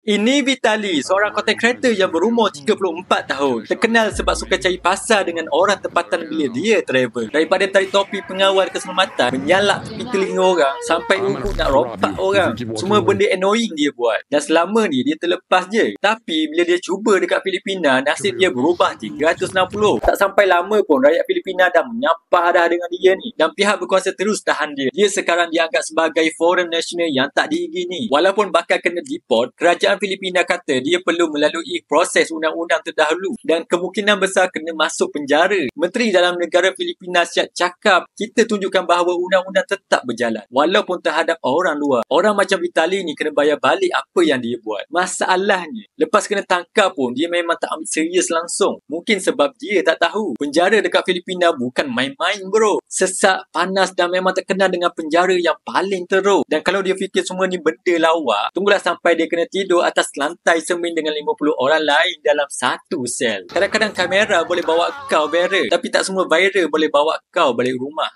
Ini Vitali, seorang content creator yang berumur 34 tahun. Terkenal sebab suka cari pasal dengan orang tempatan bila dia travel. Daripada tarik topi pengawal keselamatan, menyalak tepi telinga orang, sampai urut nak rompak orang. Semua benda annoying dia buat. Dan selama ni dia terlepas je. Tapi bila dia cuba dekat Filipina, nasib dia berubah 360. Tak sampai lama pun rakyat Filipina dah menyapah dah dengan dia ni. Dan pihak berkuasa terus tahan dia. Dia sekarang dianggap sebagai foreign national yang tak diizini. Walaupun bakal kena deport, kerajaan Filipina kata dia perlu melalui proses undang-undang terdahulu dan kemungkinan besar kena masuk penjara. Menteri Dalam Negara Filipina siap cakap, kita tunjukkan bahawa undang-undang tetap berjalan walaupun terhadap orang luar. Orang macam Vitali ni kena bayar balik apa yang dia buat. Masalahnya, lepas kena tangkap pun dia memang tak ambil serius langsung. Mungkin sebab dia tak tahu penjara dekat Filipina bukan main-main bro. Sesak, panas dan memang terkenal dengan penjara yang paling teruk. Dan kalau dia fikir semua ni benda lawak, tunggulah sampai dia kena tidur atas lantai semin dengan 50 orang lain dalam satu sel. Kadang-kadang kamera boleh bawa kau viral, tapi tak semua viral boleh bawa kau balik rumah.